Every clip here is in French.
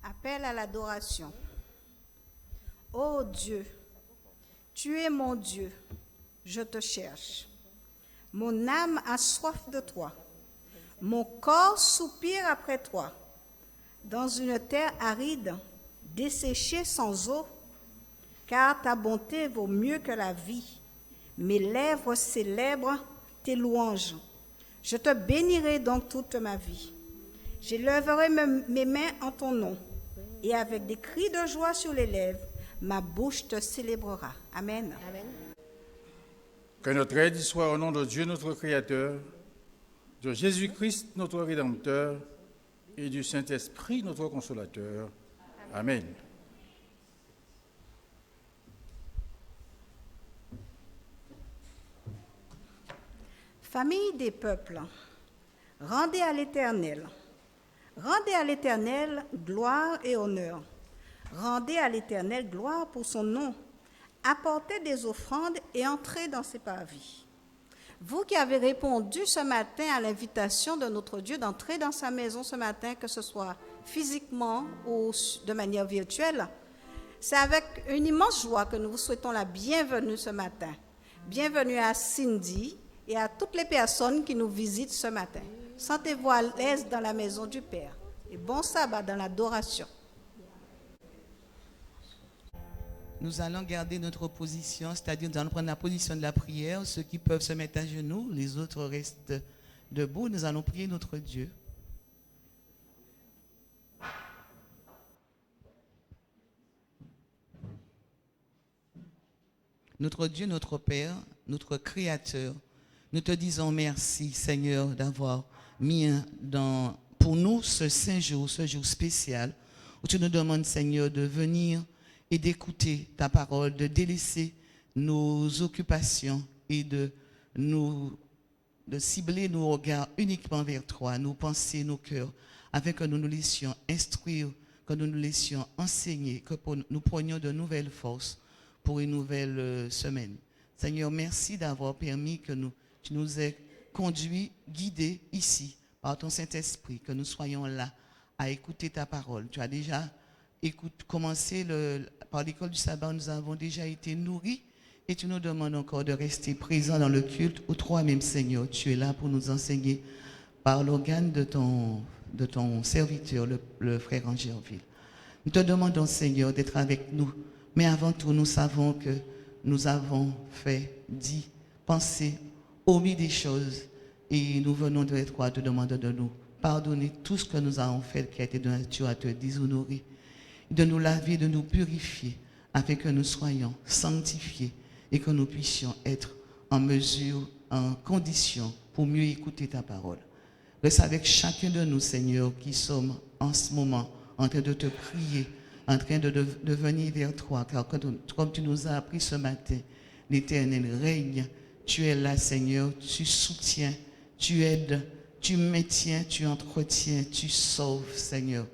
Appel à l'adoration. Ô Dieu, tu es mon Dieu, je te cherche. Mon âme a soif de toi. Mon corps soupire après toi. Dans une terre aride, desséchée sans eau, car ta bonté vaut mieux que la vie. Mes lèvres célèbrent tes louanges. Je te bénirai donc toute ma vie. J'élèverai mes mains en ton nom, et avec des cris de joie sur les lèvres, ma bouche te célébrera. Amen. Amen. Que notre aide soit au nom de Dieu notre Créateur, de Jésus-Christ notre Rédempteur et du Saint-Esprit notre Consolateur. Amen. Famille des peuples, rendez à l'Éternel. Rendez à l'Éternel gloire et honneur. Rendez à l'Éternel gloire pour son nom. Apportez des offrandes et entrez dans ses parvis. Vous qui avez répondu ce matin à l'invitation de notre Dieu d'entrer dans sa maison ce matin, que ce soit physiquement ou de manière virtuelle, c'est avec une immense joie que nous vous souhaitons la bienvenue ce matin. Bienvenue à Cindy et à toutes les personnes qui nous visitent ce matin. Sentez-vous à l'aise dans la maison du Père et bon sabbat dans l'adoration. Nous allons garder notre position, c'est-à-dire nous allons prendre la position de la prière. Ceux qui peuvent se mettre à genoux, les autres restent debout. Nous allons prier notre Dieu. Notre Dieu, notre Père, notre Créateur, nous te disons merci, Seigneur, d'avoir mis pour nous ce saint jour, ce jour spécial, où tu nous demandes, Seigneur, de venir et d'écouter ta parole, de délaisser nos occupations et de cibler nos regards uniquement vers toi, nos pensées, nos cœurs, afin que nous nous laissions instruire, que nous nous laissions enseigner, que nous prenions de nouvelles forces pour une nouvelle semaine. Seigneur, merci d'avoir permis que tu nous aies conduits, guidés ici par ton Saint-Esprit, que nous soyons là à écouter ta parole. Tu as déjà commencé par l'école du sabbat, nous avons déjà été nourris et tu nous demandes encore de rester présents dans le culte où toi-même, Seigneur, tu es là pour nous enseigner par l'organe de ton serviteur, le frère Angérville. Nous te demandons, Seigneur, d'être avec nous, mais avant tout, nous savons que nous avons fait, dit, pensé, omis des choses et nous venons de toi te demander de nous pardonner tout ce que nous avons fait qui a été de nature à te déshonorer, de nous laver, de nous purifier, afin que nous soyons sanctifiés et que nous puissions être en mesure, en condition pour mieux écouter ta parole. Reste avec chacun de nous, Seigneur, qui sommes en ce moment en train de te prier, en train de venir vers toi, car comme tu nous as appris ce matin, l'Éternel règne. Tu es là, Seigneur, tu soutiens, tu aides, tu maintiens, tu entretiens, tu sauves, Seigneur.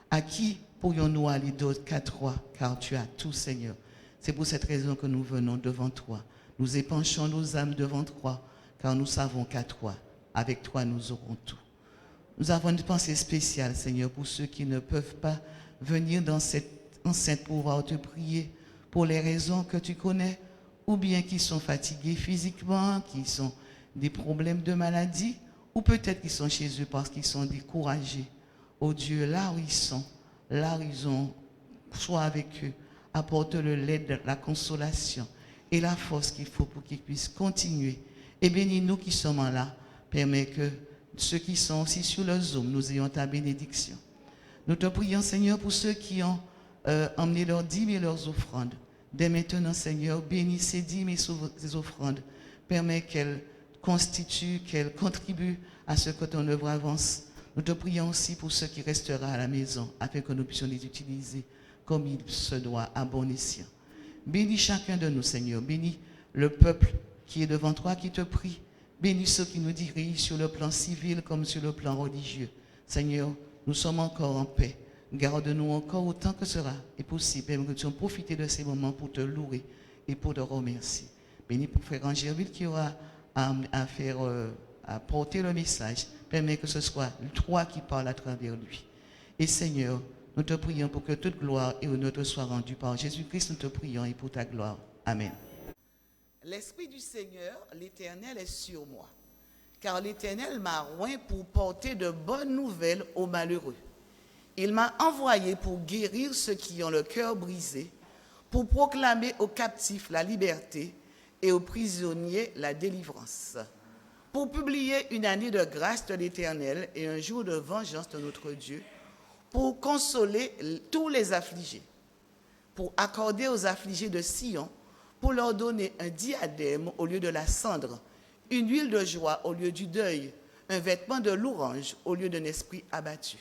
À qui pourrions-nous aller d'autre qu'à toi, car tu as tout, Seigneur. C'est pour cette raison que nous venons devant toi. Nous épanchons nos âmes devant toi, car nous savons qu'à toi, avec toi, nous aurons tout. Nous avons une pensée spéciale, Seigneur, pour ceux qui ne peuvent pas venir dans cette enceinte pour pouvoir te prier, pour les raisons que tu connais, ou bien qui sont fatigués physiquement, qui ont des problèmes de maladie, ou peut-être qu'ils sont chez eux parce qu'ils sont découragés. Oh Dieu, là où ils sont, là où ils ont, sois avec eux, apporte-le l'aide, la consolation et la force qu'il faut pour qu'ils puissent continuer. Et bénis-nous qui sommes là, permets que ceux qui sont aussi sur le Zoom, nous ayons ta bénédiction. Nous te prions, Seigneur, pour ceux qui ont emmené leurs dîmes et leurs offrandes. Dès maintenant, Seigneur, bénis ces dîmes et ces offrandes. Permets qu'elles constituent, qu'elles contribuent à ce que ton œuvre avance. Nous te prions aussi pour ceux qui resteront à la maison, afin que nous puissions les utiliser comme il se doit, à bon escient. Bénis chacun de nous, Seigneur. Bénis le peuple qui est devant toi, qui te prie. Bénis ceux qui nous dirigent sur le plan civil comme sur le plan religieux. Seigneur, nous sommes encore en paix. Garde-nous encore autant que cela est possible. Et que nous puissions profiter de ces moments pour te louer et pour te remercier. Bénis pour frère Angérville qui aura à porter le message. Permets que ce soit toi qui parles à travers lui. Et Seigneur, Nous te prions pour que toute gloire et honneur te soient rendus par Jésus-Christ. Nous te prions et pour ta gloire. Amen. L'Esprit du Seigneur, l'Éternel, est sur moi, car l'Éternel m'a oint pour porter de bonnes nouvelles aux malheureux. Il m'a envoyé pour guérir ceux qui ont le cœur brisé, pour proclamer aux captifs la liberté et aux prisonniers la délivrance, pour publier une année de grâce de l'Éternel et un jour de vengeance de notre Dieu, pour consoler tous les affligés, pour accorder aux affligés de Sion, pour leur donner un diadème au lieu de la cendre, une huile de joie au lieu du deuil, un vêtement de louange au lieu d'un esprit abattu,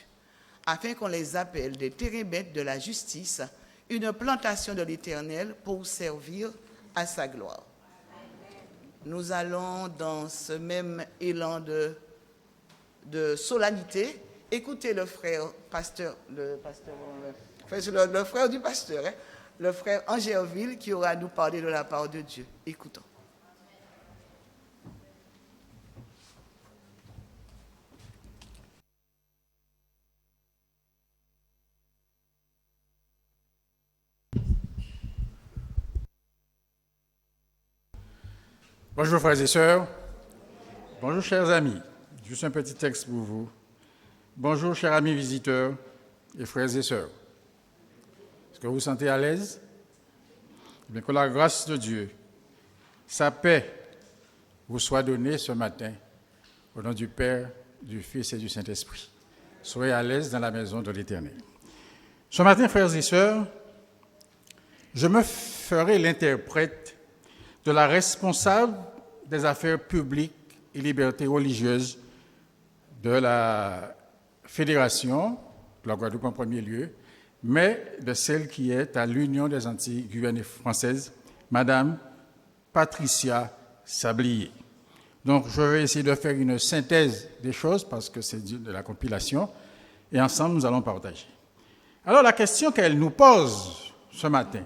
afin qu'on les appelle des térébêtes de la justice, une plantation de l'Éternel pour servir à sa gloire. Nous allons dans ce même élan de solennité écouter le frère pasteur, le frère du pasteur, le frère Angéville, qui aura à nous parler de la part de Dieu. Écoutons. Bonjour frères et sœurs, bonjour chers amis, juste un petit texte pour vous. Bonjour chers amis visiteurs et frères et sœurs. Est-ce que vous vous sentez à l'aise? Eh bien, que la grâce de Dieu, sa paix vous soit donnée ce matin au nom du Père, du Fils et du Saint-Esprit. Soyez à l'aise dans la maison de l'Éternel. Ce matin, frères et sœurs, je me ferai l'interprète de la responsable des affaires publiques et libertés religieuses de la Fédération, de la Guadeloupe en premier lieu, mais de celle qui est à l'Union des Antilles guyanaises françaises, Madame Patricia Sablier. Donc, je vais essayer de faire une synthèse des choses parce que c'est de la compilation et ensemble, nous allons partager. Alors, la question qu'elle nous pose ce matin,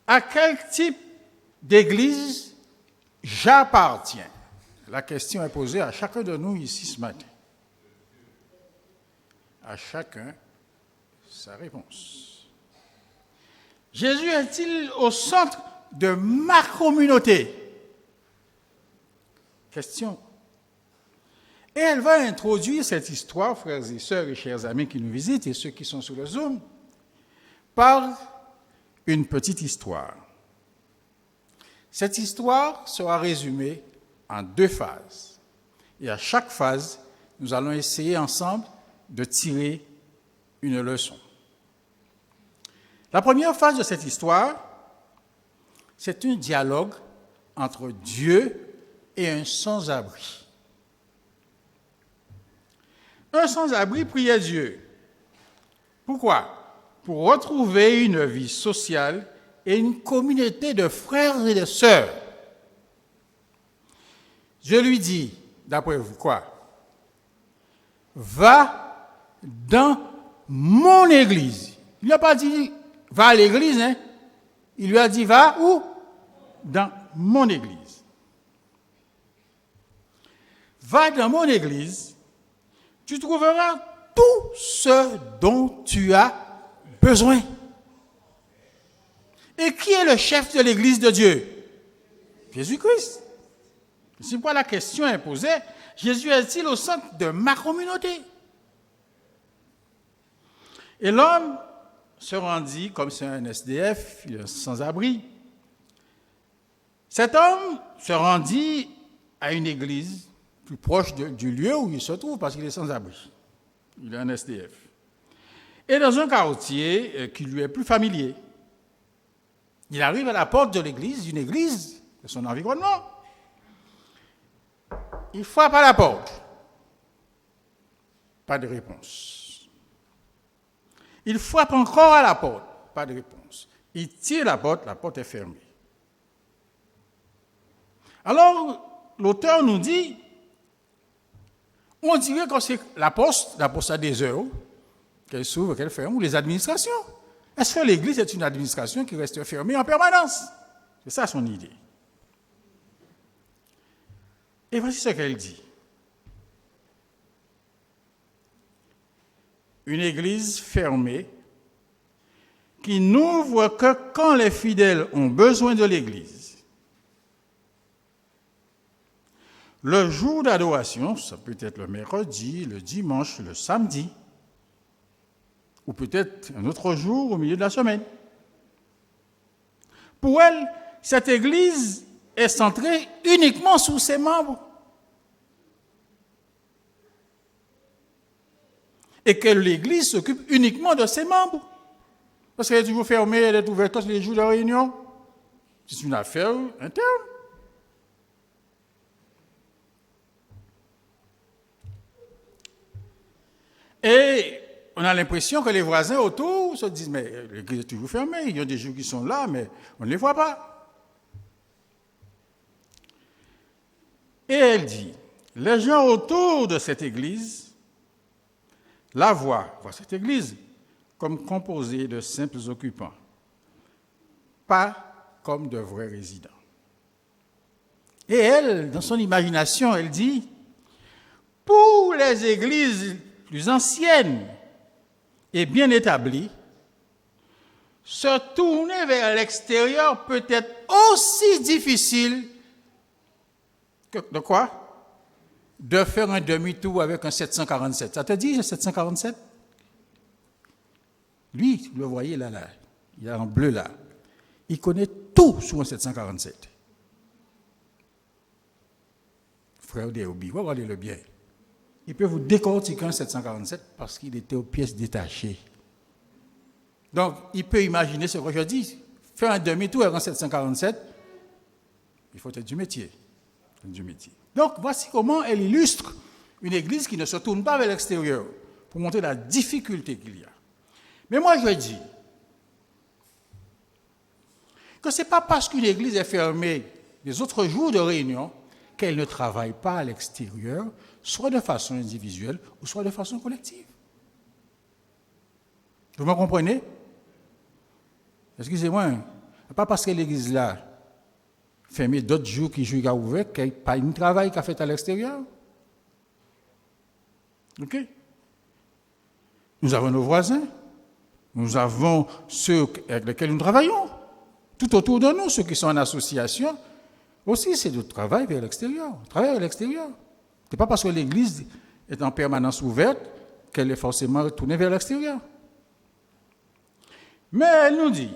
à quel type d'église j'appartiens? La question est posée à chacun de nous ici ce matin. À chacun sa réponse. Jésus est-il au centre de ma communauté? Question. Et elle va introduire cette histoire, frères et sœurs et chers amis qui nous visitent et ceux qui sont sur le Zoom, par une petite histoire. Cette histoire sera résumée en 2 phases. Et à chaque phase, nous allons essayer ensemble de tirer une leçon. La première phase de cette histoire, c'est un dialogue entre Dieu et un sans-abri. Un sans-abri priait Dieu. Pourquoi? Pour retrouver une vie sociale et une communauté de frères et de sœurs. Dieu lui dit, d'après vous, quoi? Va dans mon église. Il n'a pas dit, va à l'église, hein? Il lui a dit, va où? Dans mon église. Va dans mon église, tu trouveras tout ce dont tu as besoin. Et qui est le chef de l'église de Dieu? Jésus-Christ. C'est pourquoi la question est posée, Jésus est-il au centre de ma communauté? Et l'homme se rendit, comme c'est un SDF, il est sans-abri. Cet homme se rendit à une église plus proche du lieu où il se trouve parce qu'il est sans-abri. Il est un SDF. Et dans un quartier qui lui est plus familier. Il arrive à la porte de l'église, d'une église, de son environnement. Il frappe à la porte. Pas de réponse. Il frappe encore à la porte. Pas de réponse. Il tire la porte est fermée. Alors, l'auteur nous dit, on dirait que c'est la poste a des heures, qu'elle s'ouvre, qu'elle ferme, ou les administrations. Est-ce que l'Église est une administration qui reste fermée en permanence? C'est ça son idée. Et voici ce qu'elle dit. une église fermée qui n'ouvre que quand les fidèles ont besoin de l'église. Le jour d'adoration, ça peut être le mercredi, le dimanche, le samedi, ou peut-être un autre jour au milieu de la semaine. Pour elle, cette église est centrée uniquement sur ses membres. Et que l'église s'occupe uniquement de ses membres. Parce qu'elle est toujours fermée, elle est ouverte tous les jours de réunion. C'est une affaire interne. Et on a l'impression que les voisins autour se disent, mais l'église est toujours fermée, il y a des gens qui sont là, mais on ne les voit pas. Et elle dit, les gens autour de cette église la voient cette église comme composée de simples occupants, pas comme de vrais résidents. Et elle, dans son imagination, elle dit, pour les églises plus anciennes et bien établies, se tourner vers l'extérieur peut être aussi difficile que de quoi? De faire un demi-tour avec un 747. Ça te dit, le 747? Lui, vous le voyez là, il est en bleu là. Il connaît tout sur un 747. Frère Déobi, regardez-le bien. Il peut vous décortiquer un 747 parce qu'il était aux pièces détachées. Donc, il peut imaginer ce que je dis. Faire un demi-tour avec un 747, il faut être du métier. Donc, voici comment elle illustre une église qui ne se tourne pas vers l'extérieur pour montrer la difficulté qu'il y a. Mais moi, je dis que ce n'est pas parce qu'une église est fermée les autres jours de réunion qu'elle ne travaille pas à l'extérieur, soit de façon individuelle ou soit de façon collective. Vous me comprenez? Excusez-moi, pas parce que l'église là fermée d'autres jours qui jouent à ouvert, qu'il n'y a pas un travail qu'a fait à l'extérieur. OK? Nous avons nos voisins, nous avons ceux avec lesquels nous travaillons. Tout autour de nous, ceux qui sont en association, aussi c'est du travail vers l'extérieur. Travail vers l'extérieur. Ce n'est pas parce que l'église est en permanence ouverte qu'elle est forcément retournée vers l'extérieur. Mais elle nous dit,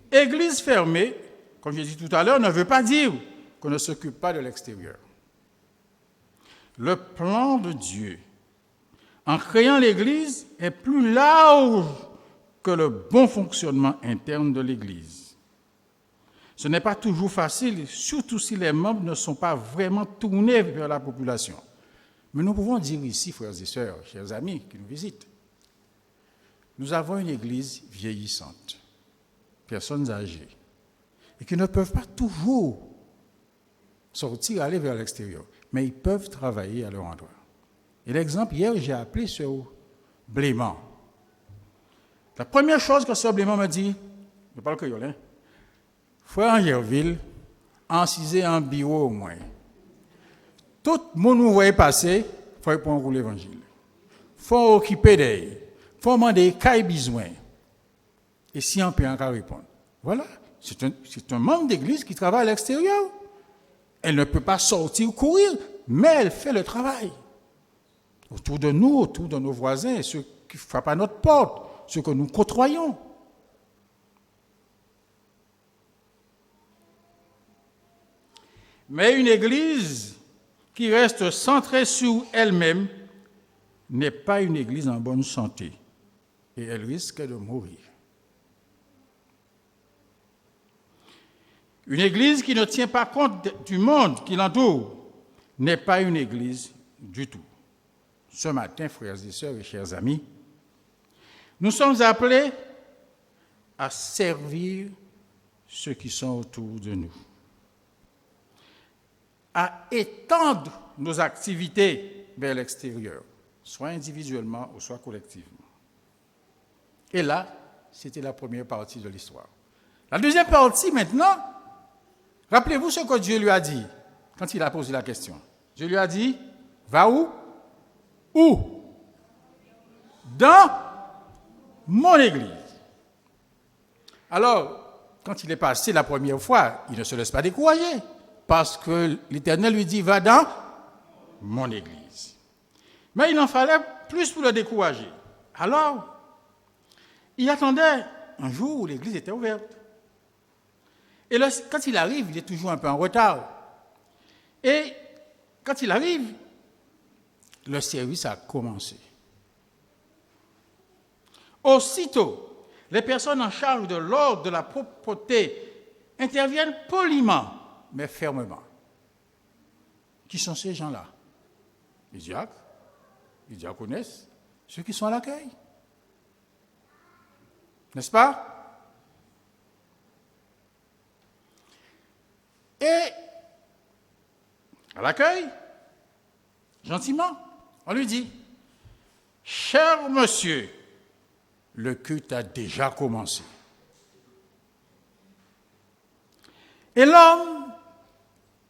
église fermée, comme j'ai dit tout à l'heure, ne veut pas dire qu'on ne s'occupe pas de l'extérieur. Le plan de Dieu, en créant l'Église, est plus large que le bon fonctionnement interne de l'Église. Ce n'est pas toujours facile, surtout si les membres ne sont pas vraiment tournés vers la population. Mais nous pouvons dire ici, frères et sœurs, chers amis qui nous visitent, nous avons une Église vieillissante, personnes âgées, et qui ne peuvent pas toujours sortir, aller vers l'extérieur, mais ils peuvent travailler à leur endroit. Et l'exemple, hier, j'ai appelé sur Blément. La première chose que ce Blément me dit, je parle créole, hein, frère Angerville, encisé en bureau au moins. Tout le monde nous voit passer, il faut répondre pour l'évangile. Il faut occuper d'eux, il faut demander qu'il besoin. Et si on peut encore répondre. Voilà. C'est un membre d'église qui travaille à l'extérieur. Elle ne peut pas sortir, courir, mais elle fait le travail. Autour de nous, autour de nos voisins, ceux qui frappent à notre porte, ceux que nous côtoyons. Mais une église qui reste centrée sur elle-même n'est pas une église en bonne santé et elle risque de mourir. Une église qui ne tient pas compte du monde qui l'entoure n'est pas une église du tout. Ce matin, frères et sœurs et chers amis, nous sommes appelés à servir ceux qui sont autour de nous, à étendre nos activités vers l'extérieur, soit individuellement ou soit collectivement. Et là, c'était la première partie de l'histoire. La deuxième partie, maintenant, rappelez-vous ce que Dieu lui a dit quand il a posé la question. Dieu lui a dit, va où? Où? dans mon église. Alors, quand il est passé la première fois, il ne se laisse pas décourager, parce que l'Éternel lui dit, va dans mon église. Mais il en fallait plus pour le décourager. Alors, il attendait un jour où l'église était ouverte. Et là, quand il arrive, il est toujours un peu en retard. Et quand il arrive, le service a commencé. Aussitôt, les personnes en charge de l'ordre de la propreté interviennent poliment, mais fermement. Qui sont ces gens-là? Les diacres, les diaconesses, ceux qui sont à l'accueil. N'est-ce pas? Et à l'accueil, gentiment, on lui dit, « Cher monsieur, le culte a déjà commencé. » Et l'homme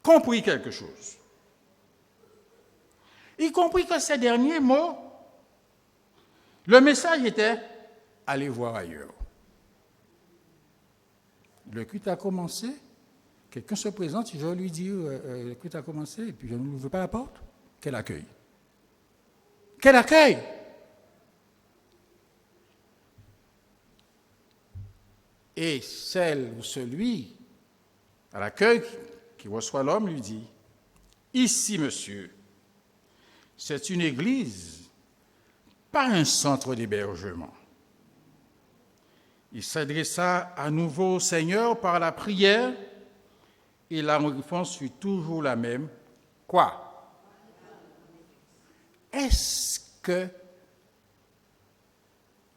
comprit quelque chose. Il comprit que ces derniers mots, le message était « Allez voir ailleurs ». Le culte a commencé. Quelqu'un se présente, je vais lui dire, le culte a commencé, et puis je ne lui ouvre pas la porte. Quel accueil! Quel accueil! Et celle ou celui à l'accueil qui reçoit l'homme lui dit, « Ici, monsieur, c'est une église, pas un centre d'hébergement. » Il s'adressa à nouveau au Seigneur par la prière, et la réponse fut toujours la même. Quoi? Est-ce que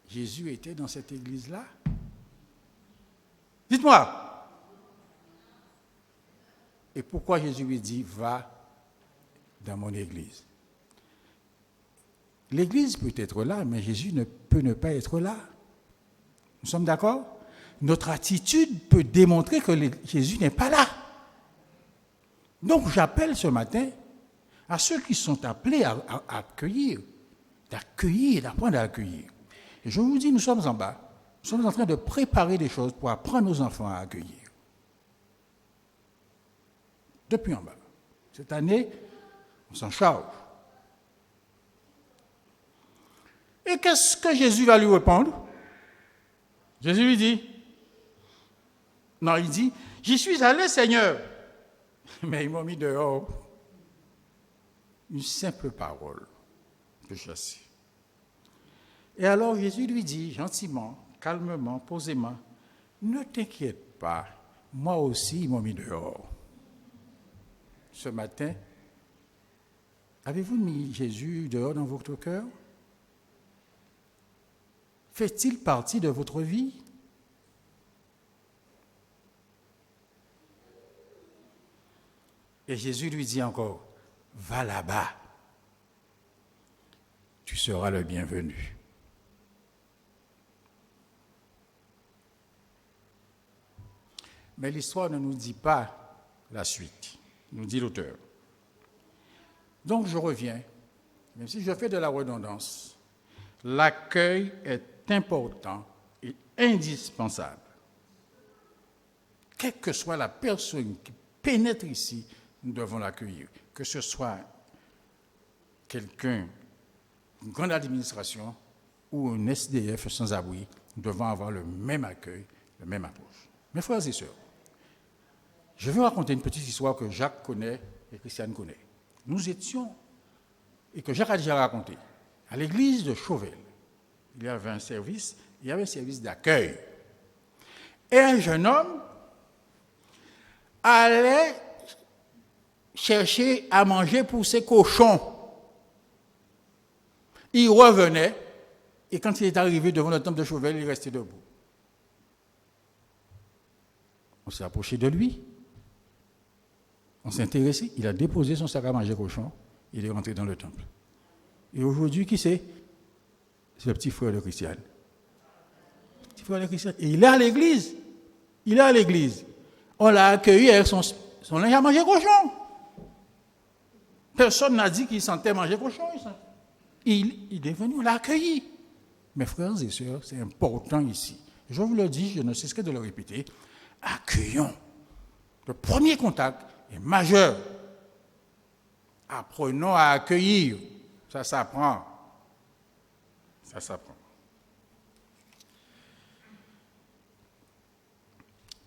Jésus était dans cette église-là? Dites-moi. Et pourquoi Jésus lui dit, va dans mon église? L'église peut être là, mais Jésus ne peut ne pas être là. Nous sommes d'accord? Notre attitude peut démontrer que Jésus n'est pas là. Donc j'appelle ce matin à ceux qui sont appelés à accueillir, d'apprendre à accueillir. Et je vous dis, nous sommes en bas. Nous sommes en train de préparer des choses pour apprendre nos enfants à accueillir. Depuis en bas. Cette année, on s'en charge. Et qu'est-ce que Jésus va lui répondre? Jésus lui dit, non, il dit, j'y suis allé, Seigneur. Mais ils m'ont mis dehors. Une simple parole de chasser. Et alors Jésus lui dit, gentiment, calmement, posément, ne t'inquiète pas, moi aussi ils m'ont mis dehors. Ce matin, avez-vous mis Jésus dehors dans votre cœur? Fait-il partie de votre vie? Et Jésus lui dit encore, va là-bas, tu seras le bienvenu. Mais l'histoire ne nous dit pas la suite, nous dit l'auteur. Donc je reviens, même si je fais de la redondance, l'accueil est important et indispensable. Quelle que soit la personne qui pénètre ici, nous devons l'accueillir. Que ce soit quelqu'un, une grande administration ou un SDF sans-abri, nous devons avoir le même accueil, la même approche. Mes frères et sœurs, je vais raconter une petite histoire que Jacques connaît et Christiane connaît. Nous étions, et que Jacques a déjà raconté, à l'église de Chauvel. Il y avait un service d'accueil. Et un jeune homme allait chercher à manger pour ses cochons. Il revenait, et quand il est arrivé devant le temple de Chauvel, il restait debout. On s'est approché de lui. On s'est intéressé. Il a déposé son sac à manger cochon. Il est rentré dans le temple. Et aujourd'hui, qui c'est? C'est le petit frère de Christiane. Petit frère de Christiane. Et il est à l'église. Il est à l'église. On l'a accueilli avec son linge à manger cochon. Personne n'a dit qu'il sentait manger cochon. Il est venu, on l'a accueilli. Mes frères et sœurs, c'est important ici. Je vous le dis, je ne cesserai de le répéter. Accueillons. Le premier contact est majeur. Apprenons à accueillir. Ça s'apprend. Ça s'apprend.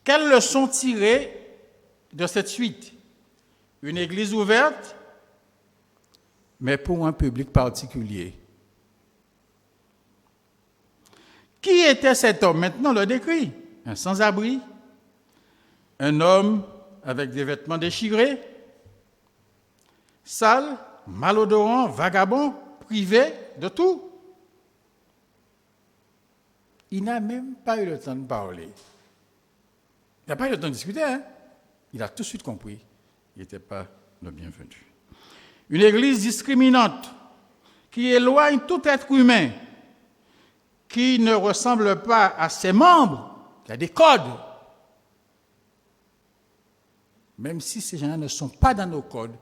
Quelles leçons tirer de cette suite? Une église ouverte, mais pour un public particulier. Qui était cet homme? Maintenant, on le décrit. Un sans-abri, un homme avec des vêtements déchirés, sale, malodorant, vagabond, privé de tout. Il n'a même pas eu le temps de parler. Il n'a pas eu le temps de discuter. Il a tout de suite compris. Il n'était pas le bienvenu. Une église discriminante qui éloigne tout être humain, qui ne ressemble pas à ses membres, qui a des codes. Même si ces gens-là ne sont pas dans nos codes,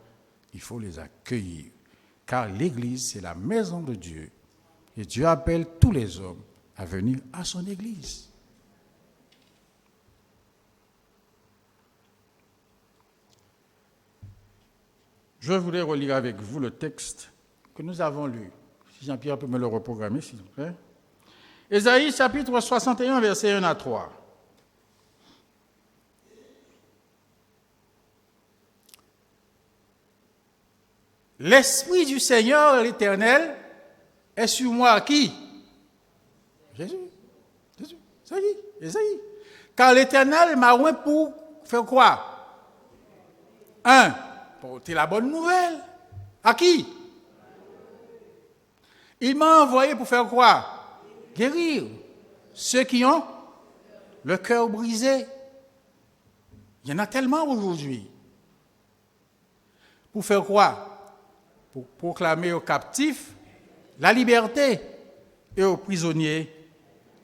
il faut les accueillir. Car l'église, c'est la maison de Dieu. Et Dieu appelle tous les hommes à venir à son église. Je voulais relire avec vous le texte que nous avons lu. Si Jean-Pierre peut me le reprogrammer, s'il vous plaît. Ésaïe, chapitre 61, versets 1 à 3. L'Esprit du Seigneur, l'Éternel, est sur moi. Qui? Jésus. Ça y est, Ésaïe. Car l'Éternel m'a oint pour faire quoi? Porter la bonne nouvelle. À qui? Il m'a envoyé pour faire quoi? Guérir ceux qui ont le cœur brisé. Il y en a tellement aujourd'hui. Pour faire quoi? Pour proclamer aux captifs la liberté et aux prisonniers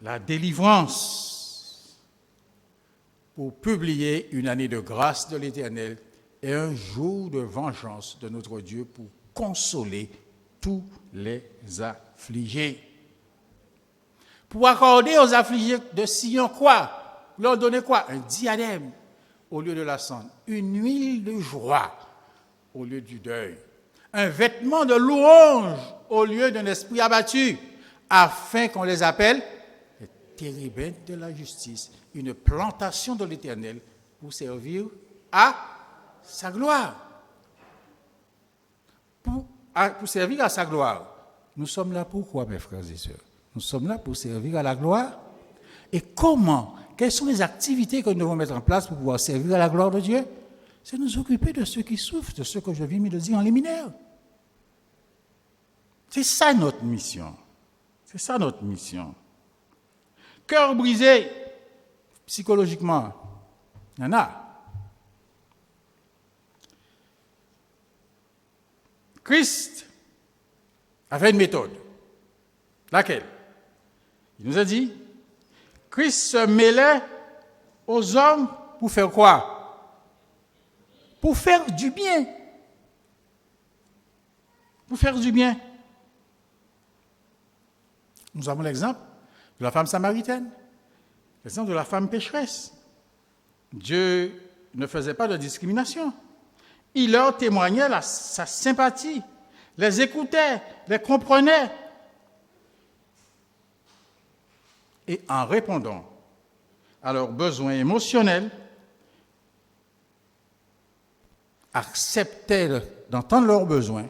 la délivrance. Pour publier une année de grâce de l'Éternel et un jour de vengeance de notre Dieu pour consoler tous les affligés. Pour accorder aux affligés de Sion quoi? Leur donner quoi? Un diadème au lieu de la cendre, une huile de joie au lieu du deuil, un vêtement de louange au lieu d'un esprit abattu, afin qu'on les appelle les térébintes de la justice, une plantation de l'Éternel pour servir à sa gloire. Pour servir à sa gloire. Nous sommes là pourquoi, mes frères et sœurs? Nous sommes là pour servir à la gloire. Et comment? Quelles sont les activités que nous devons mettre en place pour pouvoir servir à la gloire de Dieu? C'est nous occuper de ceux qui souffrent, de ceux que je viens de dire en liminaire. C'est ça notre mission. C'est ça notre mission. Cœur brisé, psychologiquement, il y en a. Christ avait une méthode. Laquelle? Il nous a dit, Christ se mêlait aux hommes pour faire quoi? Pour faire du bien. Pour faire du bien. Nous avons l'exemple de la femme samaritaine, l'exemple de la femme pécheresse. Dieu ne faisait pas de discrimination. Il leur témoignait sa sympathie, les écoutait, les comprenait. Et en répondant à leurs besoins émotionnels, acceptait d'entendre leurs besoins,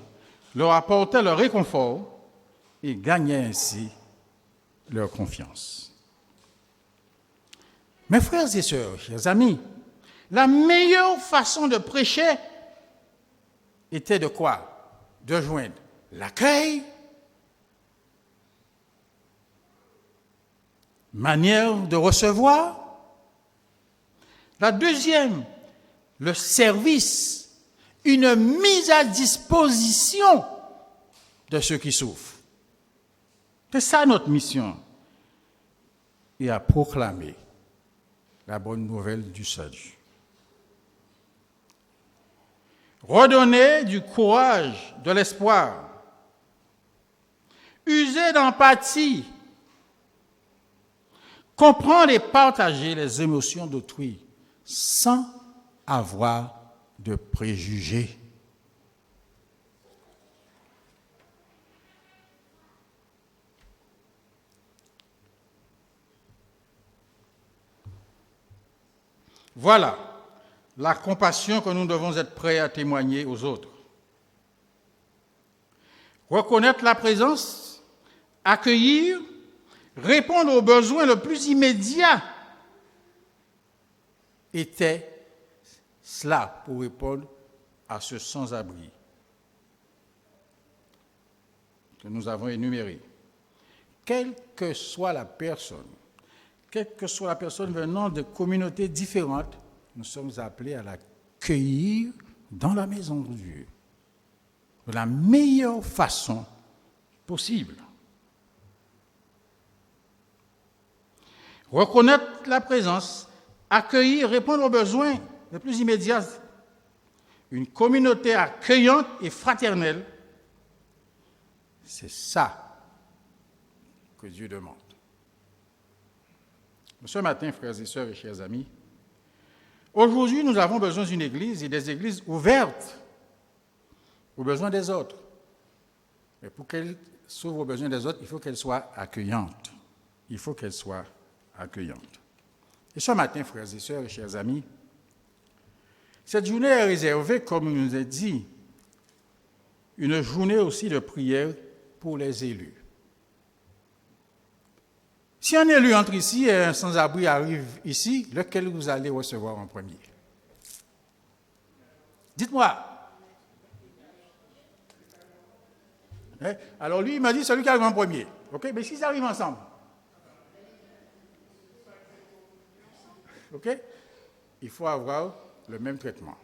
leur apportait leur réconfort et gagnait ainsi leur confiance. Mes frères et sœurs, chers amis, la meilleure façon de prêcher était de quoi? De joindre l'accueil, manière de recevoir. La deuxième, le service, une mise à disposition de ceux qui souffrent. C'est ça notre mission. Et à proclamer la bonne nouvelle du salut. Redonner du courage, de l'espoir. User d'empathie comprendre et partager les émotions d'autrui sans avoir de préjugés. Voilà la compassion que nous devons être prêts à témoigner aux autres. Reconnaître la présence, accueillir, répondre aux besoins le plus immédiat était cela pour répondre à ce sans-abri que nous avons énuméré. Quelle que soit la personne venant de communautés différentes, nous sommes appelés à l'accueillir dans la maison de Dieu de la meilleure façon possible. Reconnaître la présence, accueillir, répondre aux besoins les plus immédiats. Une communauté accueillante et fraternelle, c'est ça que Dieu demande. Ce matin, frères et sœurs et chers amis, aujourd'hui, nous avons besoin d'une église et des églises ouvertes aux besoins des autres. Mais pour qu'elles s'ouvrent aux besoins des autres, il faut qu'elles soient accueillantes. Il faut qu'elles soient accueillantes. Et ce matin, frères et sœurs et chers amis, cette journée est réservée, comme il nous est dit, une journée aussi de prière pour les élus. Si un élu entre ici et un sans-abri arrive ici, lequel vous allez recevoir en premier? Dites-moi. Alors lui, il m'a dit celui qui arrive en premier. OK? Mais s'ils arrivent ensemble. OK? Il faut avoir le même traitement.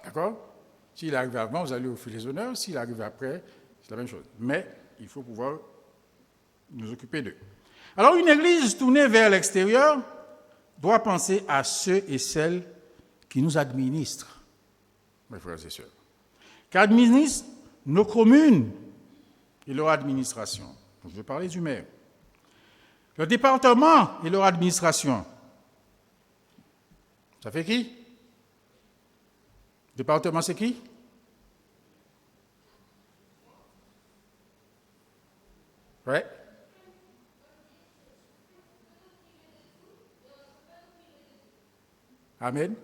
D'accord? S'il arrive avant, vous allez offrir les honneurs. S'il arrive après, c'est la même chose. Mais il faut pouvoir nous occuper d'eux. Alors, une église tournée vers l'extérieur doit penser à ceux et celles qui nous administrent, mes frères et sœurs, qui administrent nos communes et leur administration. Je vais parler du maire. Le département et leur administration. Ça fait qui? Le département, c'est qui? Ouais. Amen.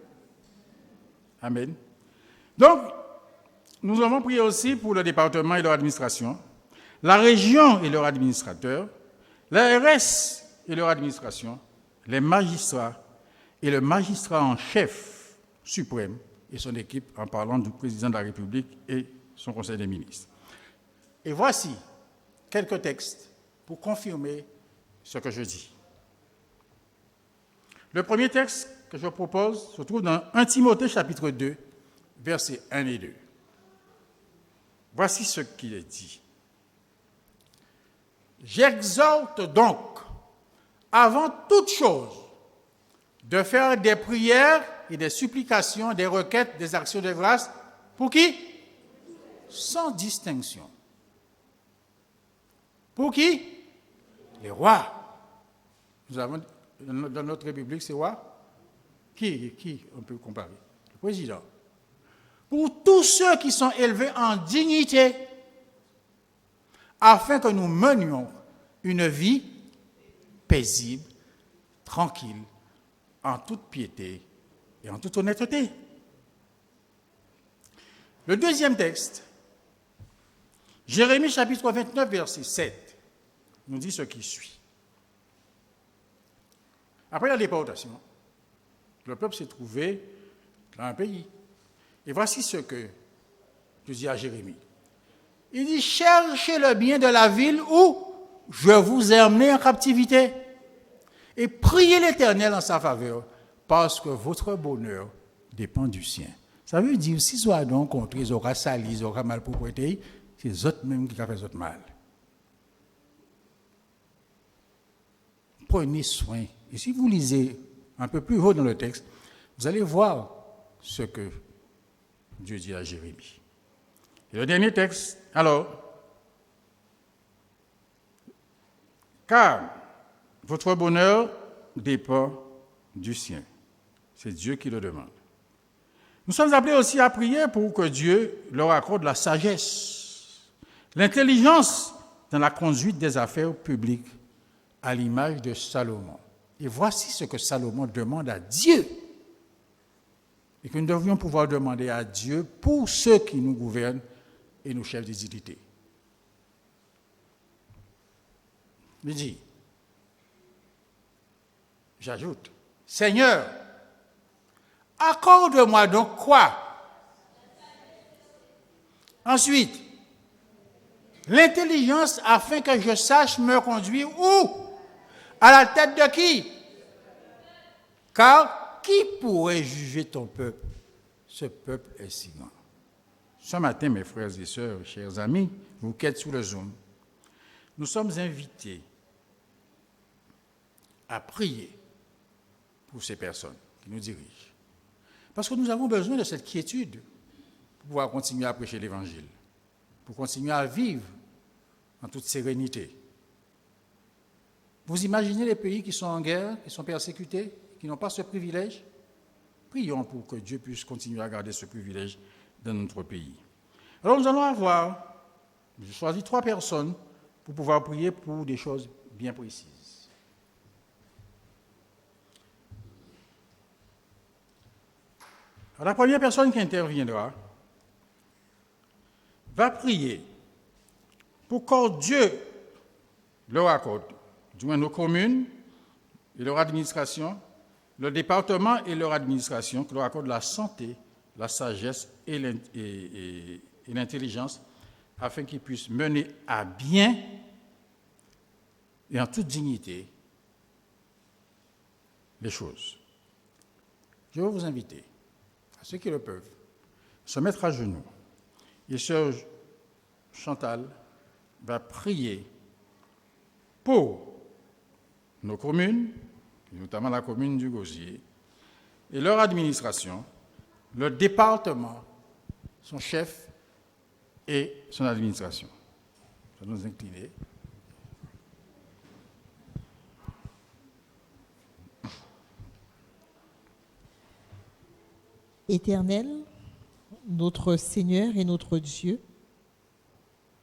Amen. Donc, nous avons prié aussi pour le département et leur administration, la région et leur administrateur, l'ARS et leur administration, les magistrats et le magistrat en chef suprême et son équipe, en parlant du président de la République et son conseil des ministres. Et voici quelques textes pour confirmer ce que je dis. Le premier texte que je propose se trouve dans 1 Timothée chapitre 2, versets 1 et 2. Voici ce qu'il est dit. J'exhorte donc, avant toute chose, de faire des prières et des supplications, des requêtes, des actions de grâce. Pour qui? Sans distinction. Pour qui? Les rois. Nous avons, dans notre République, c'est roi. Qui on peut comparer? Le président. Pour tous ceux qui sont élevés en dignité, afin que nous menions une vie paisible, tranquille, en toute piété et en toute honnêteté. Le deuxième texte, Jérémie chapitre 29, verset 7, nous dit ce qui suit. Après la déportation, le peuple s'est trouvé dans un pays. Et voici ce que Dieu dit à Jérémie. Il dit, cherchez le bien de la ville où je vous ai emmené en captivité et priez l'Éternel en sa faveur parce que votre bonheur dépend du sien. Ça veut dire, si soit donc contre, ils auront sali, ils auront mal pour prêter, c'est eux mêmes qui ont fait eux mal. Prenez soin. Et si vous lisez un peu plus haut dans le texte, vous allez voir ce que Dieu dit à Jérémie. Et le dernier texte, alors, car Votre bonheur dépend du sien. C'est Dieu qui le demande. Nous sommes appelés aussi à prier pour que Dieu leur accorde la sagesse, l'intelligence dans la conduite des affaires publiques, à l'image de Salomon. Et voici ce que Salomon demande à Dieu. Et que nous devrions pouvoir demander à Dieu pour ceux qui nous gouvernent et nos chefs des unités. Il dit, j'ajoute, Seigneur, accorde-moi donc quoi? Ensuite, l'intelligence afin que je sache me conduire où? À la tête de qui? Car qui pourrait juger ton peuple? Ce peuple est si grand. Ce matin, mes frères et sœurs, chers amis, vous qui êtes sous le Zoom, nous sommes invités à prier pour ces personnes qui nous dirigent. Parce que nous avons besoin de cette quiétude pour pouvoir continuer à prêcher l'Évangile, pour continuer à vivre en toute sérénité. Vous imaginez les pays qui sont en guerre, qui sont persécutés, qui n'ont pas ce privilège? Prions pour que Dieu puisse continuer à garder ce privilège dans notre pays. Alors nous allons avoir, j'ai choisi 3 personnes pour pouvoir prier pour des choses bien précises. Alors, la première personne qui interviendra va prier pour que Dieu leur accorde, du moins nos communes et leur administration, le département et leur administration, que leur accorde la santé, la sagesse et l'intelligence, afin qu'ils puissent mener à bien et en toute dignité les choses. Je vais vous inviter, à ceux qui le peuvent, à se mettre à genoux. Et sœur Chantal va prier pour nos communes, notamment la commune du Gosier, et leur administration, le département, son chef et son administration. Ça nous incliner. Éternel, notre Seigneur et notre Dieu,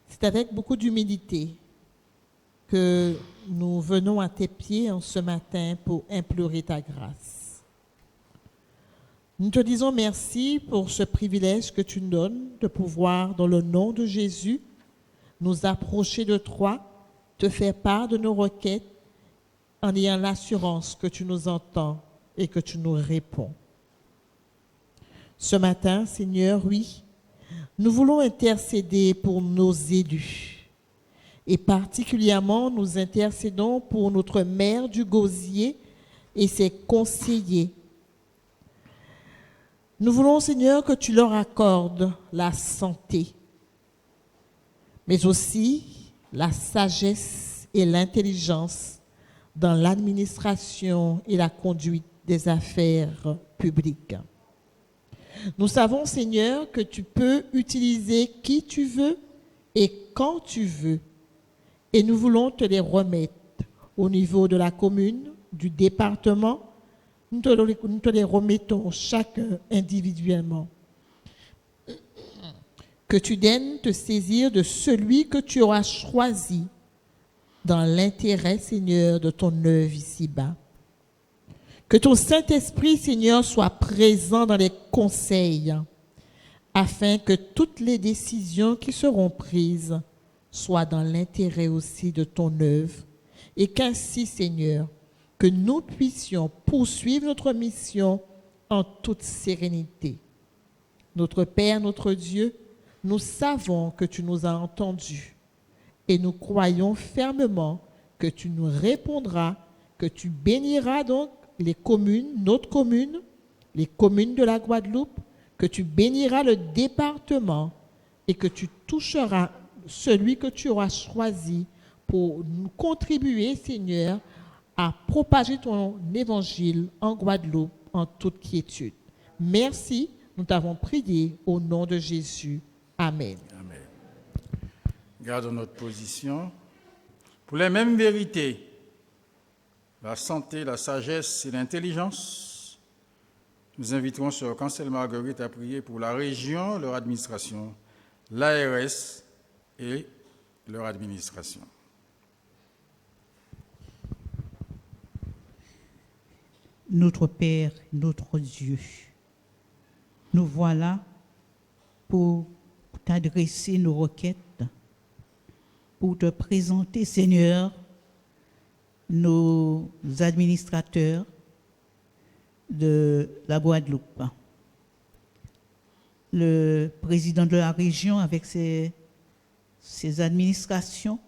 c'est avec beaucoup d'humilité que nous venons à tes pieds en ce matin pour implorer ta grâce. Nous te disons merci pour ce privilège que tu nous donnes de pouvoir, dans le nom de Jésus, nous approcher de toi, te faire part de nos requêtes en ayant l'assurance que tu nous entends et que tu nous réponds. Ce matin, Seigneur, oui, nous voulons intercéder pour nos élus. Et particulièrement, nous intercédons pour notre maire du Gosier et ses conseillers. Nous voulons, Seigneur, que tu leur accordes la santé, mais aussi la sagesse et l'intelligence dans l'administration et la conduite des affaires publiques. Nous savons, Seigneur, que tu peux utiliser qui tu veux et quand tu veux. Et nous voulons te les remettre au niveau de la commune, du département. Nous te les remettons chacun individuellement. Que tu daignes te saisir de celui que tu auras choisi dans l'intérêt, Seigneur, de ton œuvre ici-bas. Que ton Saint-Esprit, Seigneur, soit présent dans les conseils, afin que toutes les décisions qui seront prises soient dans l'intérêt aussi de ton œuvre, et qu'ainsi, Seigneur, que nous puissions poursuivre notre mission en toute sérénité. Notre Père, notre Dieu, nous savons que tu nous as entendus, et nous croyons fermement que tu nous répondras, que tu béniras donc les communes, notre commune, les communes de la Guadeloupe, que tu béniras le département et que tu toucheras celui que tu auras choisi pour nous contribuer, Seigneur, à propager ton évangile en Guadeloupe en toute quiétude. Merci, nous t'avons prié au nom de Jésus. Amen. Amen. Gardons notre position. Pour les mêmes vérités, la santé, la sagesse et l'intelligence. Nous inviterons Sœur Cancel Marguerite à prier pour la région, leur administration, l'ARS et leur administration. Notre Père, notre Dieu, nous voilà pour t'adresser nos requêtes, pour te présenter, Seigneur, nos administrateurs de la Guadeloupe. Le président de la région avec ses administrations,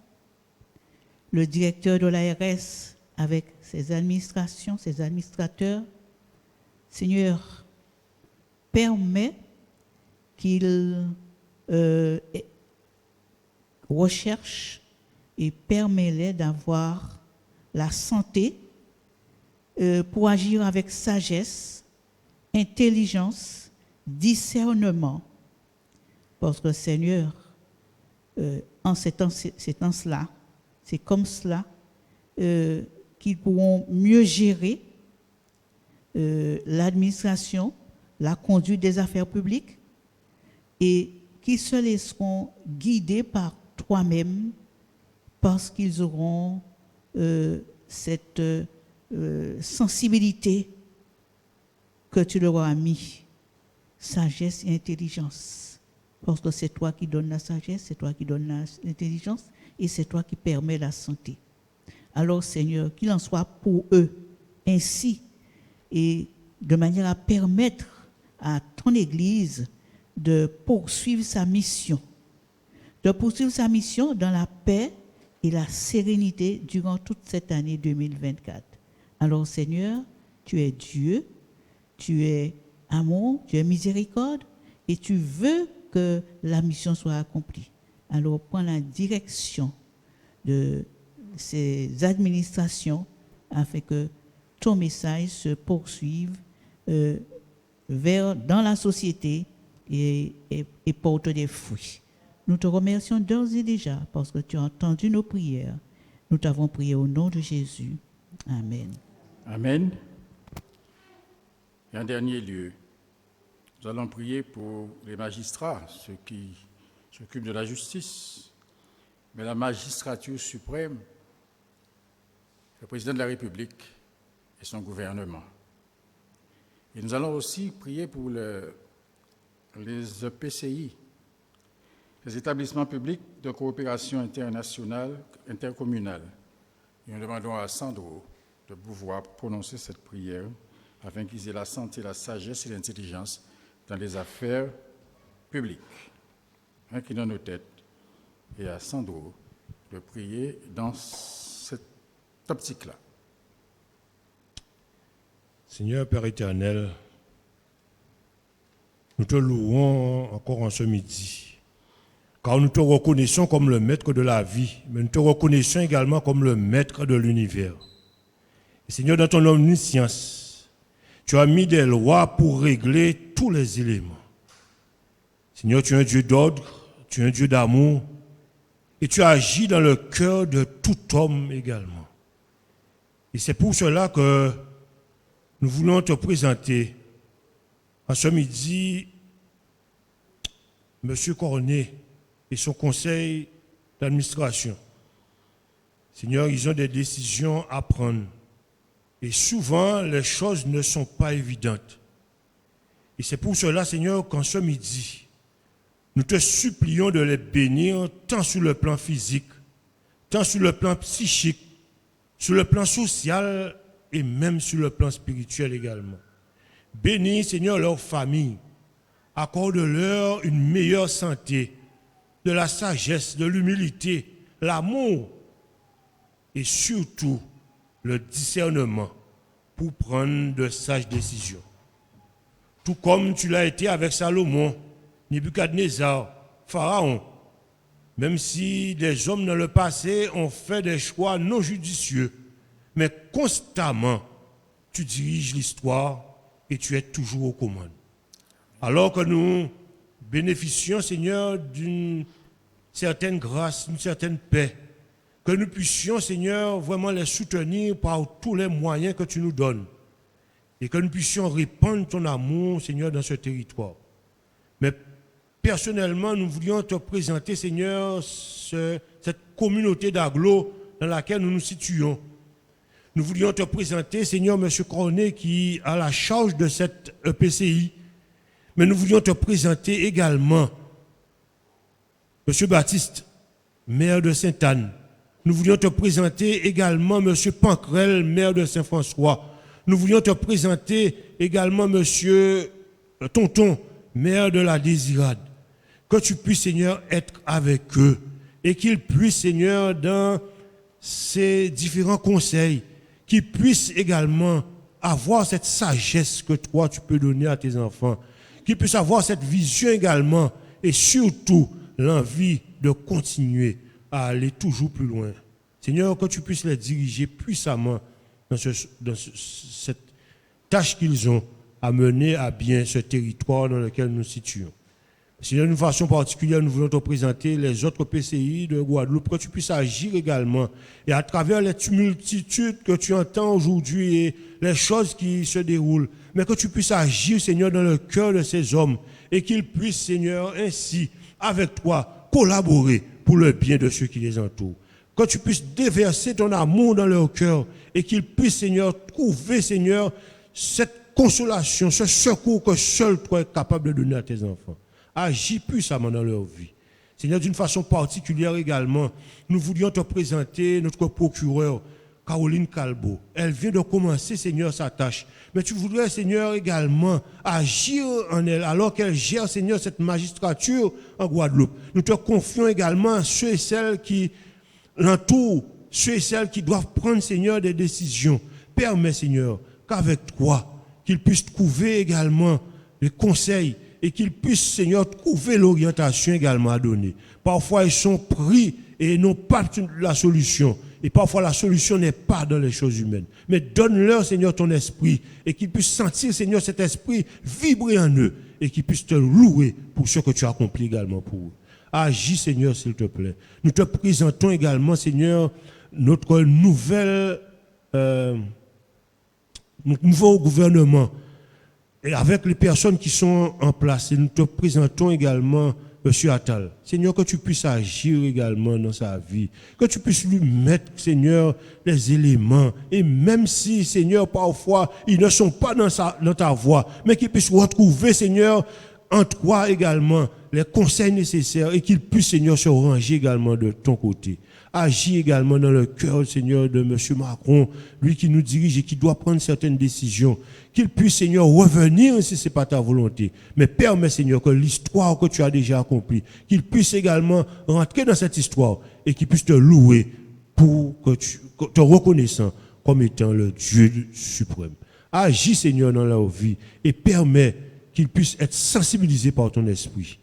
le directeur de l'ARS avec ses administrations, ses administrateurs. Seigneur, permets qu'ils recherchent et permets-les d'avoir la santé pour agir avec sagesse, intelligence, discernement. Parce que Seigneur, en ces temps-là, c'est comme cela qu'ils pourront mieux gérer l'administration, la conduite des affaires publiques et qu'ils se laisseront guider par toi-même parce qu'ils auront cette sensibilité que tu leur as mis, sagesse et intelligence. Parce que c'est toi qui donnes la sagesse, c'est toi qui donnes l'intelligence et c'est toi qui permets la santé. Alors Seigneur, qu'il en soit pour eux ainsi et de manière à permettre à ton Église de poursuivre sa mission. De poursuivre sa mission dans la paix et la sérénité durant toute cette année 2024. Alors Seigneur, tu es Dieu, tu es amour, tu es miséricorde et tu veux que la mission soit accomplie. Alors prends la direction de ces administrations afin que ton message se poursuive dans la société et porte des fruits. Nous te remercions d'ores et déjà parce que tu as entendu nos prières. Nous t'avons prié au nom de Jésus. Amen. Amen. Et en dernier lieu, nous allons prier pour les magistrats, ceux qui s'occupent de la justice, mais la magistrature suprême, le président de la République et son gouvernement. Et nous allons aussi prier pour les EPCI, les établissements publics de coopération internationale, intercommunale. Et nous demandons à Sandro de pouvoir prononcer cette prière afin qu'ils aient la santé, la sagesse et l'intelligence dans les affaires publiques. Qui dans nos têtes, et à Sandro de prier dans cette optique-là. Seigneur Père éternel, nous te louons encore en ce midi, car nous te reconnaissons comme le maître de la vie, mais nous te reconnaissons également comme le maître de l'univers. Et Seigneur, dans ton omniscience, tu as mis des lois pour régler tous les éléments. Seigneur, tu es un Dieu d'ordre, tu es un Dieu d'amour, et tu agis dans le cœur de tout homme également. Et c'est pour cela que nous voulons te présenter en ce midi M. Cornet et son conseil d'administration. Seigneur, ils ont des décisions à prendre. Et souvent, les choses ne sont pas évidentes. Et c'est pour cela, Seigneur, qu'en ce midi, nous te supplions de les bénir tant sur le plan physique, tant sur le plan psychique, sur le plan social et même sur le plan spirituel également. Bénis, Seigneur, leur famille. Accorde-leur une meilleure santé, de la sagesse, de l'humilité, l'amour et surtout le discernement pour prendre de sages décisions. Tout comme tu l'as été avec Salomon, Nebuchadnezzar, Pharaon, même si des hommes dans le passé ont fait des choix non judicieux, mais constamment, tu diriges l'histoire et tu es toujours aux commandes. Alors que nous bénéficions, Seigneur, d'une certaine grâce, d'une certaine paix, que nous puissions, Seigneur, vraiment les soutenir par tous les moyens que tu nous donnes. Et que nous puissions répandre ton amour, Seigneur, dans ce territoire. Mais personnellement, nous voulions te présenter, Seigneur, cette communauté d'agglo dans laquelle nous nous situons. Nous voulions te présenter, Seigneur, M. Cornet, qui a la charge de cette EPCI. Mais nous voulions te présenter également M. Baptiste, maire de Sainte-Anne. Nous voulions te présenter également M. Pancrel, maire de Saint-François. Nous voulions te présenter également M. Tonton, maire de la Désirade. Que tu puisses, Seigneur, être avec eux et qu'ils puissent, Seigneur, dans ces différents conseils, qu'ils puissent également avoir cette sagesse que toi, tu peux donner à tes enfants, qu'ils puissent avoir cette vision également et surtout l'envie de continuer à aller toujours plus loin. Seigneur, que tu puisses les diriger puissamment dans cette tâche qu'ils ont à mener à bien ce territoire dans lequel nous nous situons. Seigneur, d'une façon particulière, nous voulons te présenter les autres PCI de Guadeloupe, que tu puisses agir également. Et à travers les multitudes que tu entends aujourd'hui et les choses qui se déroulent, mais que tu puisses agir, Seigneur, dans le cœur de ces hommes et qu'ils puissent, Seigneur, ainsi, avec toi, collaborer pour le bien de ceux qui les entourent. Que tu puisses déverser ton amour dans leur cœur et qu'ils puissent, Seigneur, trouver, Seigneur, cette consolation, ce secours que seul toi es capable de donner à tes enfants. Agis puissamment dans leur vie. Seigneur, d'une façon particulière également, nous voulions te présenter notre procureur, Caroline Calbo. Elle vient de commencer, Seigneur, sa tâche. Mais tu voudrais, Seigneur, également agir en elle, alors qu'elle gère, Seigneur, cette magistrature en Guadeloupe. Nous te confions également ceux et celles qui l'entourent, ceux et celles qui doivent prendre, Seigneur, des décisions. Permets, Seigneur, qu'avec toi, qu'ils puissent trouver également les conseils et qu'ils puissent, Seigneur, trouver l'orientation également à donner. Parfois, ils sont pris et n'ont pas la solution. Et parfois, la solution n'est pas dans les choses humaines. Mais donne-leur, Seigneur, ton esprit et qu'ils puissent sentir, Seigneur, cet esprit vibrer en eux et qu'ils puissent te louer pour ce que tu as accompli également pour eux. Agis, Seigneur, s'il te plaît. Nous te présentons également, Seigneur, notre nouveau gouvernement et avec les personnes qui sont en place. Et nous te présentons également M. Attal. Seigneur, que tu puisses agir également dans sa vie. Que tu puisses lui mettre, Seigneur, les éléments. Et même si, Seigneur, parfois, ils ne sont pas dans ta voie, mais qu'ils puissent retrouver, Seigneur, en toi également, les conseils nécessaires et qu'ils puissent, Seigneur, se ranger également de ton côté. Agis également dans le cœur, Seigneur, de M. Macron, lui qui nous dirige et qui doit prendre certaines décisions. Qu'il puisse, Seigneur, revenir si ce n'est pas ta volonté. Mais permets, Seigneur, que l'histoire que tu as déjà accomplie, qu'il puisse également rentrer dans cette histoire et qu'il puisse te louer pour te reconnaissant comme étant le Dieu suprême. Agis, Seigneur, dans leur vie et permets qu'ils puissent être sensibilisés par ton esprit.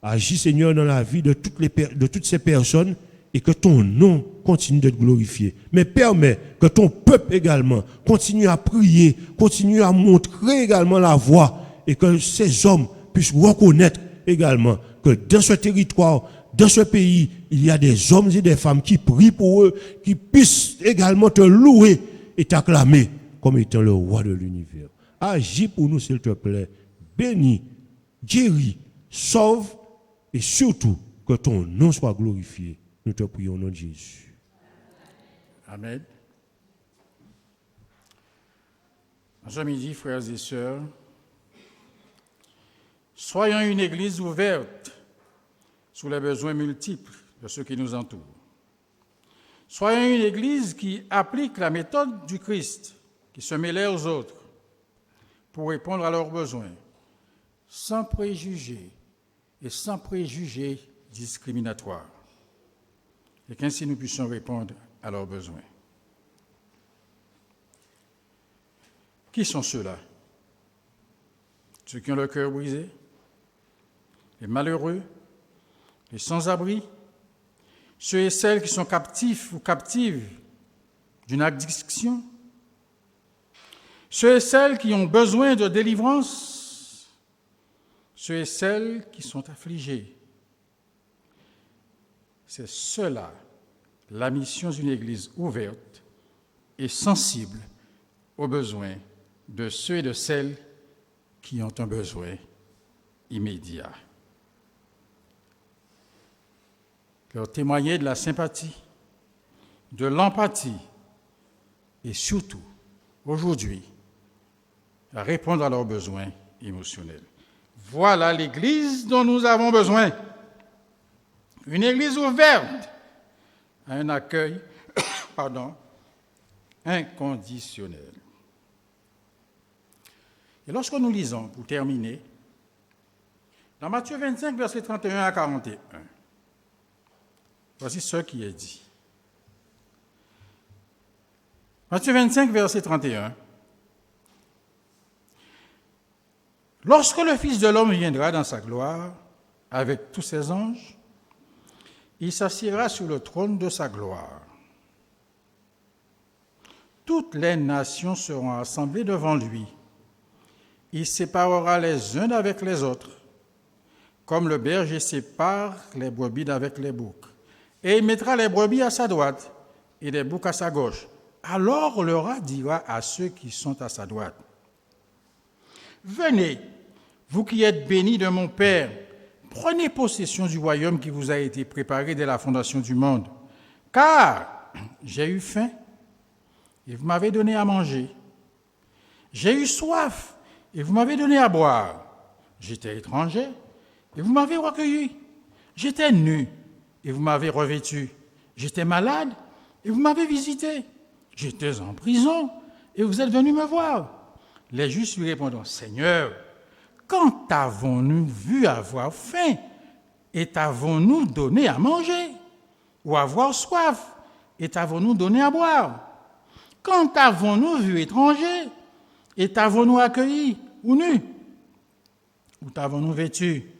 Agis, Seigneur, dans la vie de toutes ces personnes et que ton nom continue d'être glorifié. Mais permets que ton peuple également continue à prier, continue à montrer également la voie et que ces hommes puissent reconnaître également que dans ce territoire, dans ce pays, il y a des hommes et des femmes qui prient pour eux, qui puissent également te louer et t'acclamer comme étant le roi de l'univers. Agis pour nous, s'il te plaît. Bénis, guéris, sauve et surtout que ton nom soit glorifié. Nous te prions au nom de Jésus. Amen. En ce midi, frères et sœurs, soyons une église ouverte sur les besoins multiples de ceux qui nous entourent. Soyons une église qui applique la méthode du Christ, qui se mêlait aux autres pour répondre à leurs besoins, sans préjugés et sans préjugés discriminatoires, et qu'ainsi nous puissions répondre à leurs besoins. Qui sont ceux-là? Ceux qui ont le cœur brisé, les malheureux, les sans-abri, ceux et celles qui sont captifs ou captives d'une addiction, ceux et celles qui ont besoin de délivrance, ceux et celles qui sont affligés. C'est ceux-là la mission d'une Église ouverte et sensible aux besoins de ceux et de celles qui ont un besoin immédiat. Leur témoigner de la sympathie, de l'empathie et surtout, aujourd'hui, répondre à leurs besoins émotionnels. Voilà l'Église dont nous avons besoin. Une Église ouverte à un accueil inconditionnel. Et lorsque nous lisons, pour terminer, dans Matthieu 25, versets 31 à 41, voici ce qui est dit. Matthieu 25, verset 31. Lorsque le Fils de l'homme viendra dans sa gloire, avec tous ses anges, il s'assiera sur le trône de sa gloire. Toutes les nations seront assemblées devant lui. Il séparera les uns d'avec les autres, comme le berger sépare les brebis d'avec les boucs. Et il mettra les brebis à sa droite et les boucs à sa gauche. Alors le roi dira à ceux qui sont à sa droite, « Venez, vous qui êtes bénis de mon Père, prenez possession du royaume qui vous a été préparé dès la fondation du monde. Car j'ai eu faim, et vous m'avez donné à manger. J'ai eu soif, et vous m'avez donné à boire. J'étais étranger, et vous m'avez recueilli. J'étais nu, et vous m'avez revêtu. J'étais malade, et vous m'avez visité. J'étais en prison, et vous êtes venus me voir. » Les justes lui répondront, « Seigneur, quand t'avons-nous vu avoir faim, et t'avons-nous donné à manger? Ou avoir soif, et t'avons-nous donné à boire? Quand t'avons-nous vu étranger, et t'avons-nous accueilli, ou nu? Ou t'avons-nous vêtu?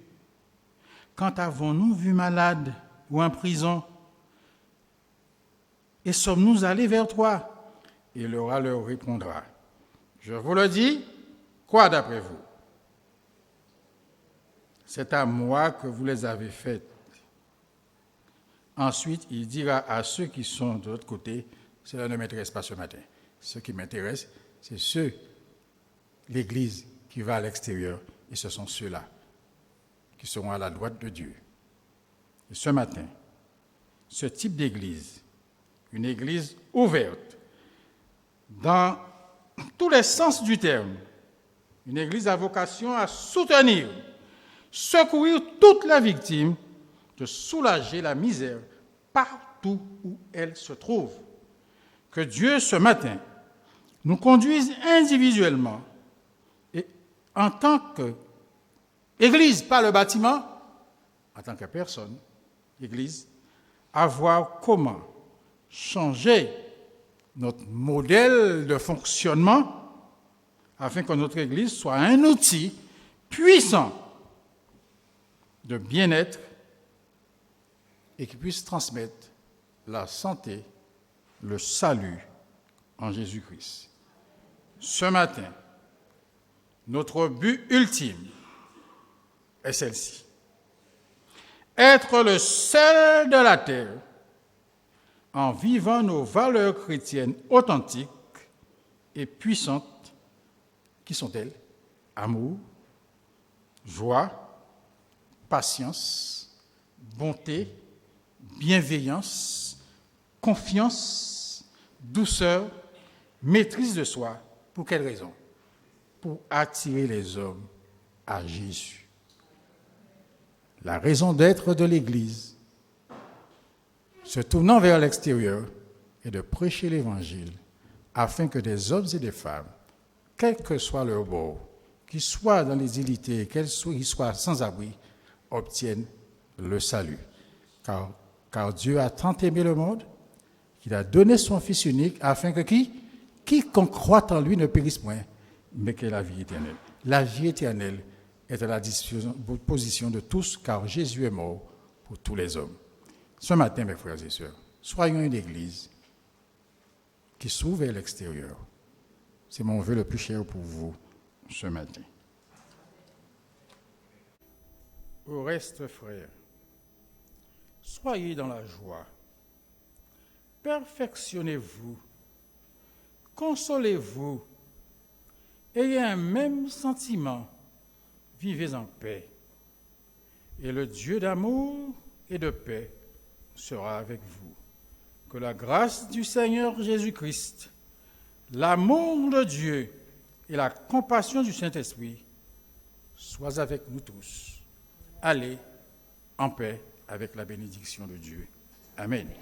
Quand avons-nous vu malade, ou en prison? Et sommes-nous allés vers toi? » Et le roi leur répondra, « Je vous le dis, quoi d'après vous? C'est à moi que vous les avez faites. » Ensuite, il dira à ceux qui sont de l'autre côté, « Cela ne m'intéresse pas ce matin. Ce qui m'intéresse, c'est l'Église qui va à l'extérieur, et ce sont ceux-là qui seront à la droite de Dieu. » Et ce matin, ce type d'Église, une Église ouverte, dans tous les sens du terme, une Église a vocation à soutenir, secourir toutes les victimes, de soulager la misère partout où elle se trouve. Que Dieu, ce matin, nous conduise individuellement et en tant qu'Église, pas le bâtiment, en tant que personne, Église, à voir comment changer notre modèle de fonctionnement afin que notre Église soit un outil puissant de bien-être et qui puisse transmettre la santé, le salut en Jésus-Christ. Ce matin, notre but ultime est celle-ci. Être le seul de la terre en vivant nos valeurs chrétiennes authentiques et puissantes, qui sont-elles? Amour, joie, patience, bonté, bienveillance, confiance, douceur, maîtrise de soi. Pour quelle raison? Pour attirer les hommes à Jésus. La raison d'être de l'Église, se tournant vers l'extérieur, est de prêcher l'Évangile afin que des hommes et des femmes, quel que soit leur bord, qu'ils soient dans les illités, qu'ils soient sans abri, obtiennent le salut. Car Dieu a tant aimé le monde qu'il a donné son Fils unique afin que quiconque croit en lui ne périsse point, mais qu'ait la vie éternelle. La vie éternelle est à la disposition de tous, car Jésus est mort pour tous les hommes. Ce matin, mes frères et sœurs, soyons une Église qui s'ouvre vers l'extérieur. C'est mon vœu le plus cher pour vous ce matin. Au reste, frères, soyez dans la joie, perfectionnez-vous, consolez-vous, ayez un même sentiment, vivez en paix. Et le Dieu d'amour et de paix sera avec vous. Que la grâce du Seigneur Jésus-Christ, l'amour de Dieu et la compassion du Saint-Esprit soient avec nous tous. Allez en paix avec la bénédiction de Dieu. Amen.